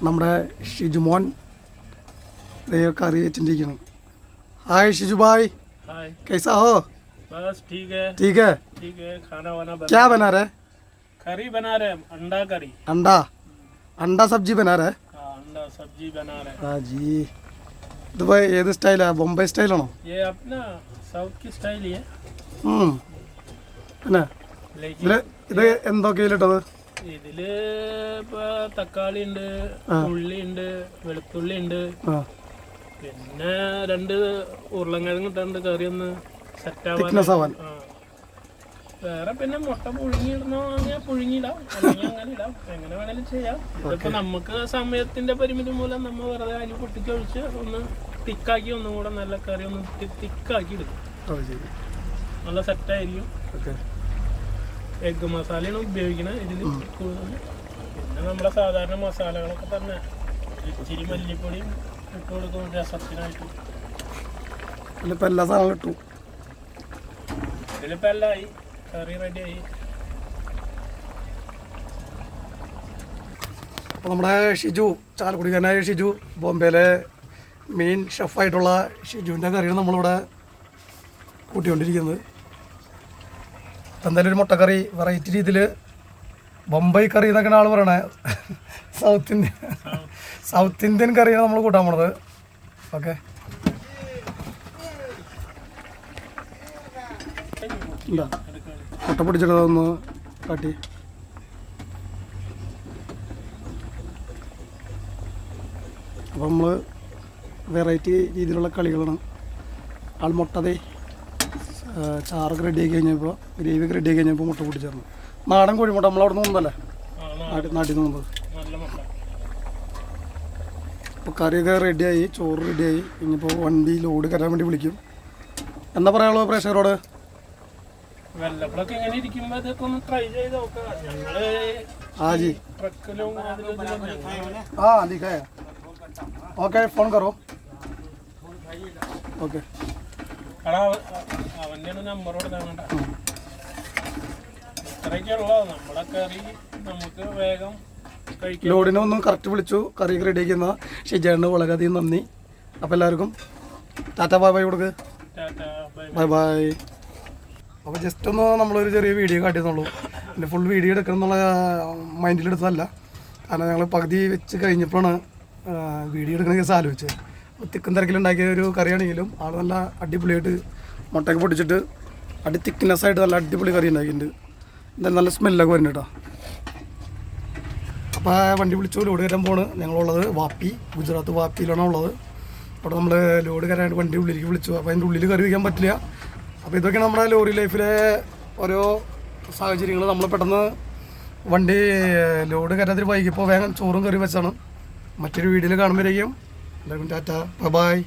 നമ്മുടെ ഷിജുമോൻ കറി വെച്ചിരിക്കണം. हाय शिजू भाई, हाय, कैसा हो? बस ठीक है. ठीक है. खाना वाना क्या बना रहे? करी बना रहे, अंडा करी. अंडा सब्जी बना रहे. हाँ, अंडा सब्जी बना रहे. हाँ जी. तो भाई ये स्टाइल है बॉम्बे स्टाइल आണോ? ये अपना साउथ की स्टाइल ही है. പിന്നെ ഇത് എന്തൊക്കെയിലിട്ടത്? ഇതില് ഇപ്പൊ തക്കാളി ഉണ്ട്, ഉള്ളി ഉണ്ട്, വെളുത്തുള്ളി ഉണ്ട്, പിന്നെ 2 ഉരുളൻകിഴങ്ങ് ഇട്ടുണ്ട് കറി ഒന്ന് സെറ്റ് ആവാൻ. വേറെ പിന്നെ മുട്ട പുഴുങ്ങിയിടണോ പുഴുങ്ങിയിടാം, അല്ലെങ്കിൽ അങ്ങനെ ഇടാം, എങ്ങനെ വേണേലും ചെയ്യാം. ഇതിപ്പോ നമുക്ക് സമയത്തിന്റെ പരിമിതി മൂലം നമ്മൾ വെറുതെ അരി പൊട്ടിച്ചൊഴിച്ച് ഒന്ന് തിക്കാക്കി ഒന്നും കൂടെ നല്ല കറി ഒന്ന് തിക്കാക്കി എടുക്കും. നല്ല സെറ്റായിരിക്കും. എഗ്ഗ് മസാലയാണ് ഉപയോഗിക്കുന്നത് ഇതിൽ കൂടുതൽ. പിന്നെ നമ്മുടെ സാധാരണ മസാലകളൊക്കെ തന്നെ, ഇച്ചിരി മല്ലിപ്പൊടിയും ഇട്ട് കൊടുക്കും രസത്തിനായിട്ട്. ഇതിലിപ്പോൾ എല്ലാ സാധനങ്ങളും ഇട്ടു. ഇതിലിപ്പോൾ എല്ലാം ആയി, കറി റെഡിയായി. അപ്പോൾ നമ്മുടെ ഷിജു, ചാലക്കുടിക്കാരനായ ഷിജു, ബോംബെയിലെ മെയിൻ ഷെഫായിട്ടുള്ള ഷിജുവിൻ്റെ കറിയാണ് നമ്മളിവിടെ കൂട്ടിക്കൊണ്ടിരിക്കുന്നത്. എന്തായാലും ഒരു മുട്ടക്കറി വെറൈറ്റി രീതിയിൽ ബൊംബൈ കറി എന്നൊക്കെയാണ് ആൾ പറയണേ. സൗത്ത് ഇന്ത്യൻ കറിയാണ് നമ്മൾ കൂട്ടാൻ പോണത്. ഓക്കെ, എന്താ മുട്ട പൊടിച്ചിട്ടതൊന്ന് കാട്ടി. അപ്പോൾ നമ്മൾ വെറൈറ്റി രീതിയിലുള്ള കളികളാണ്. ആൾ മുട്ടതേ ചാറൊക്കെ റെഡിയാക്കി കഴിഞ്ഞപ്പോൾ, ഗ്രേവിയൊക്കെ റെഡിയാക്കി കഴിഞ്ഞപ്പോൾ മുട്ട പൊട്ടിച്ചേർന്നു. നാടൻ കോഴിമുട്ട നമ്മളവിടെ നിന്ന് കൊണ്ടല്ലേ, നാട്ടിൽ നിന്ന് കൊണ്ടത്. അപ്പോൾ കറിയൊക്കെ റെഡിയായി, ചോറ് റെഡിയായി. ഇനിയിപ്പോൾ വണ്ടി ലോഡ് കയറാൻ വേണ്ടി വിളിക്കും. എന്താ പറയാനുള്ളത് പ്രേക്ഷകരോട്? Okay, phone കറോ. ഓക്കെ, അവന്റെ നമ്പറോട് നമ്മളെ കറി നമുക്ക് വേഗം ലോഡിനെ ഒന്നും കറക്റ്റ് വിളിച്ചു. കറിയൊക്കെ റെഡിയാക്കുന്ന ഷിജേട്ടന് വളരെയധികം നന്ദി. അപ്പോൾ എല്ലാവർക്കും ടാറ്റ ബൈ ബൈ കൊടുക്ക്. Bye bye. അപ്പോൾ ജസ്റ്റ് ഒന്ന് നമ്മളൊരു ചെറിയ വീഡിയോ കാട്ടിയെന്നുള്ളൂ. എൻ്റെ ഫുൾ വീഡിയോ എടുക്കണം എന്നുള്ള മൈൻഡിലെടുത്തതല്ല. കാരണം ഞങ്ങൾ പകുതി വെച്ച് കഴിഞ്ഞപ്പോഴാണ് വീഡിയോ എടുക്കുന്ന കേസ് ആലോചിച്ചത്. തിക്കും തിരക്കിലുണ്ടാക്കിയ ഒരു കറിയാണെങ്കിലും ആൾ നല്ല അടിപൊളിയായിട്ട് മുട്ടയൊക്കെ പൊടിച്ചിട്ട് തിക്നെസ്സായിട്ട് നല്ല അടിപൊളി കറി ഉണ്ടാക്കിയിട്ടുണ്ട്. എന്തായാലും നല്ല സ്മെല്ലൊക്കെ വരുന്നുണ്ട് കേട്ടോ. അപ്പോൾ വണ്ടി വിളിച്ചു ലോഡ് കയറാൻ പോണ്. ഞങ്ങളുള്ളത് വാപ്പി, ഗുജറാത്ത് വാപ്പിയിലാണ് ഉള്ളത്. അവിടെ നമ്മൾ ലോഡ് കയറാനായിട്ട് വണ്ടി ഉള്ളിലേക്ക് വിളിച്ചു. അപ്പോൾ അതിൻ്റെ ഉള്ളിൽ കറി വയ്ക്കാൻ പറ്റില്ല. അപ്പോൾ ഇതൊക്കെയാണ് നമ്മുടെ ലോറി ലൈഫിലെ ഓരോ സാഹചര്യങ്ങൾ. നമ്മൾ പെട്ടെന്ന് വണ്ടി ലോഡ് കയറ്റാത്തിൽ വൈകിപ്പോൾ വേഗം ചോറും കറി വെച്ചാണ്. മറ്റൊരു വീഡിയോയിൽ കാണുമ്പോഴേക്കും എല്ലാവർക്കും ടാറ്റ ബൈ ബൈ.